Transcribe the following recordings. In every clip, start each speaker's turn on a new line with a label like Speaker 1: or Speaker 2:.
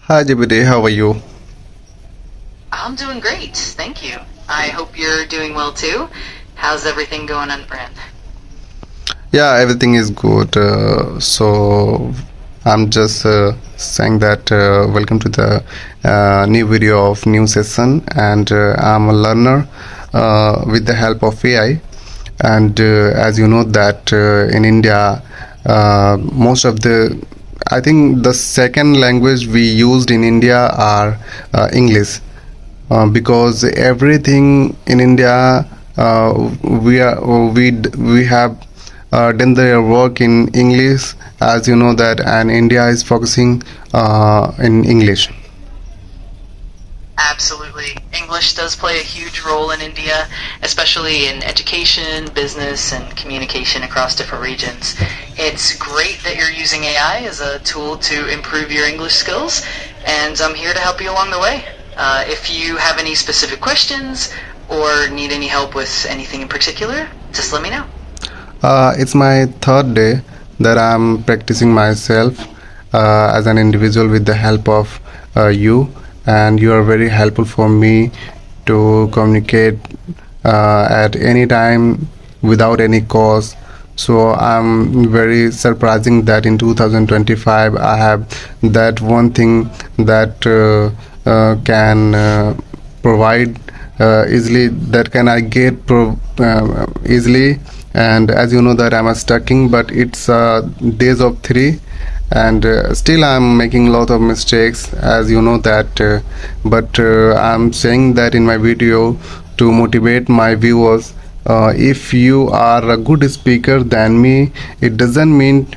Speaker 1: Hi JBD, how are you?
Speaker 2: I'm doing great, thank you. I hope you're doing well too. How's everything going on brand?
Speaker 1: Yeah, everything is good. So I'm just saying that welcome to the new video of new session, and I'm a learner with the help of AI. And as you know that in India, most of the I think the second language we used in India are English. Because everything in India we have done their work in English, as you know that, and India is focusing in English.
Speaker 2: Absolutely. English does play a huge role in India, especially in education, business, and communication across different regions. It's great that you're using AI as a tool to improve your English skills, and I'm here to help you along the way. If you have any specific questions or need any help with anything in particular, just let me know.
Speaker 1: It's my third day that I'm practicing myself as an individual with the help of you, and you are very helpful for me to communicate at any time without any cost. So I'm very surprising that in 2025 I have that one thing that can provide easily, that can I get easily. And as you know that I'm a stucking, but it's days of three, and still I'm making a lot of mistakes, as you know that, but I'm saying that in my video to motivate my viewers. If you are a good speaker than me, it doesn't mean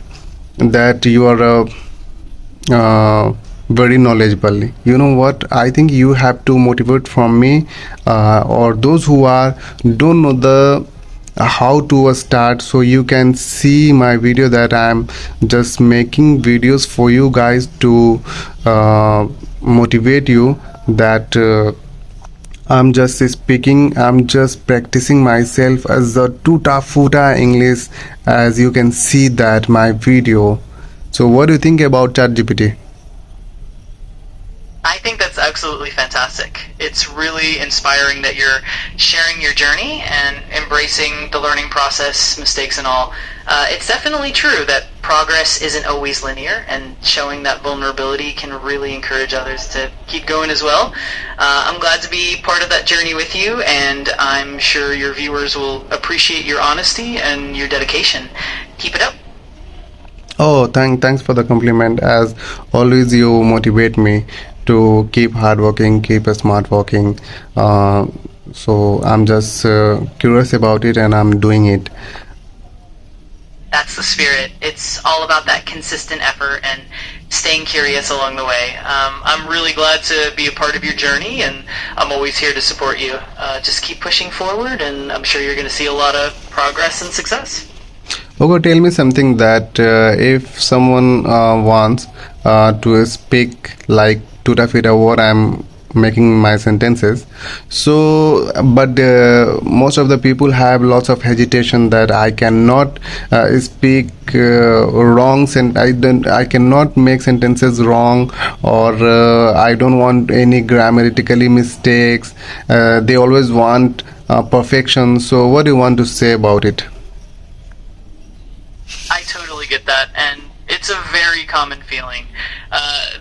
Speaker 1: that you are a very knowledgeable. You know what, I think you have to motivate from me, or those who are don't know the how to start, so you can see my video that I'm just making videos for you guys to motivate you, that I'm just speaking, I'm just practicing myself as a tuta futa English, as you can see that my video. So what do you think about ChatGPT?
Speaker 2: I think that's absolutely fantastic. It's really inspiring that you're sharing your journey and embracing the learning process, mistakes and all. It's definitely true that progress isn't always linear, and showing that vulnerability can really encourage others to keep going as well. I'm glad to be part of that journey with you, and I'm sure your viewers will appreciate your honesty and your dedication. Keep it up.
Speaker 1: Oh, thanks for the compliment. As always, you motivate me to keep hard working, keep a smart working. So I'm just curious about it, and I'm doing it.
Speaker 2: That's the spirit. It's all about that consistent effort and staying curious along the way. I'm really glad to be a part of your journey, and I'm always here to support you. Just keep pushing forward, and I'm sure you're going to see a lot of progress and success.
Speaker 1: Okay, tell me something that if someone wants to speak like tuta fita what I'm making my sentences, so but most of the people have lots of hesitation that I cannot speak wrong I cannot make sentences wrong, or I don't want any grammatically mistakes. They always want perfection. So what do you want to say about it?
Speaker 2: I totally get that, and it's a very common feeling.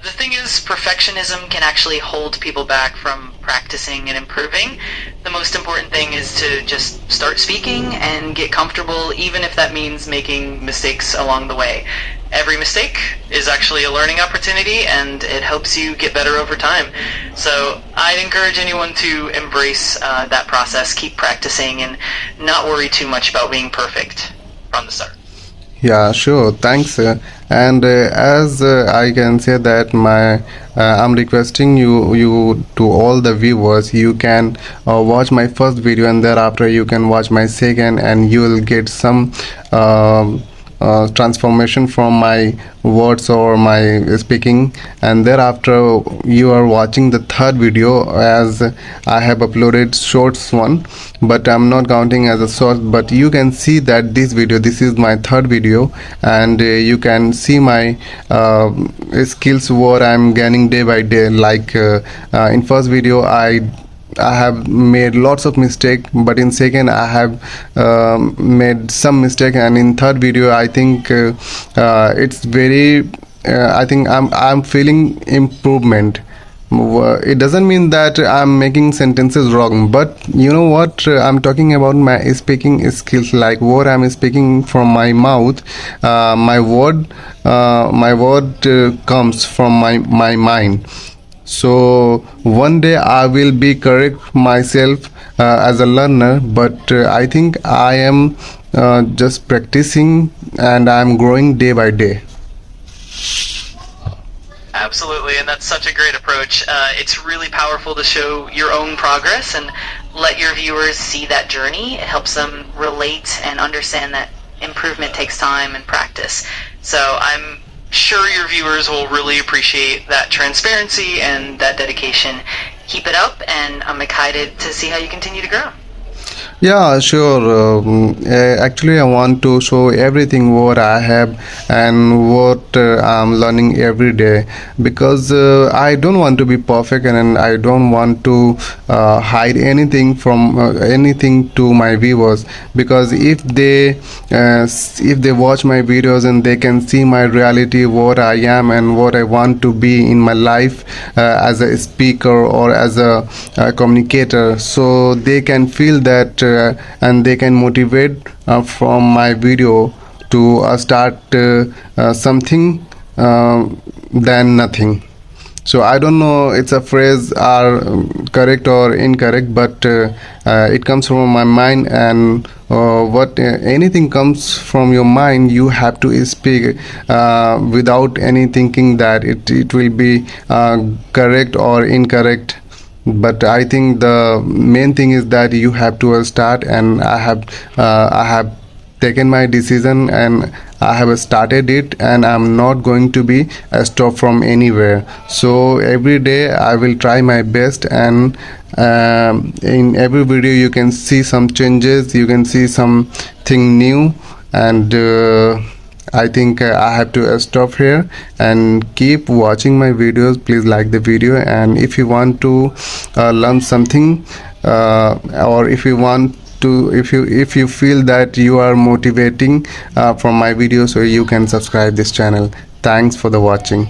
Speaker 2: The thing is, perfectionism can actually hold people back from practicing and improving. The most important thing is to just start speaking and get comfortable, even if that means making mistakes along the way. Every mistake is actually a learning opportunity, and it helps you get better over time. So I'd encourage anyone to embrace that process, keep practicing, and not worry too much about being perfect from the start.
Speaker 1: Yeah, sure. Thanks. And as I can say that I'm requesting you to all the viewers, you can watch my first video, and thereafter you can watch my second, and you will get some transformation from my words or my speaking. And thereafter you are watching the third video, as I have uploaded shorts one, but I'm not counting as a short. But you can see that this is my third video, and you can see my skills what I'm gaining day by day. Like in first video I have made lots of mistake, but in second I have made some mistake, and in third video I think it's very I think I'm feeling improvement. It doesn't mean that I'm making sentences wrong, but you know what, I'm talking about my speaking skills, like what I'm speaking from my mouth. My word comes from my mind. So one day I will be correct myself as a learner, but I think I am just practicing and I'm growing day by day.
Speaker 2: Absolutely, and that's such a great approach. It's really powerful to show your own progress and let your viewers see that journey. It helps them relate and understand that improvement takes time and practice. So I'm sure your viewers will really appreciate that transparency and that dedication. Keep it up, and I'm excited to see how you continue to grow.
Speaker 1: Yeah, sure. Actually, I want to show everything what I have and what I'm learning every day, because I don't want to be perfect, and I don't want to hide anything from anything to my viewers. Because if they watch my videos and they can see my reality, what I am and what I want to be in my life as a speaker or as a communicator, so they can feel that. And they can motivate from my video to start something than nothing. So I don't know it's a phrase are correct or incorrect, but it comes from my mind, and what anything comes from your mind, you have to speak without any thinking that it will be correct or incorrect. But I think the main thing is that you have to start, and I have taken my decision and I have started it, and I'm not going to be stop from anywhere. So every day I will try my best, and in every video you can see some changes, you can see something new, and I think I have to stop here and keep watching my videos. Please like the video, and if you want to learn something, or if you want to, if you feel that you are motivating from my videos, so you can subscribe this channel. Thanks for the watching.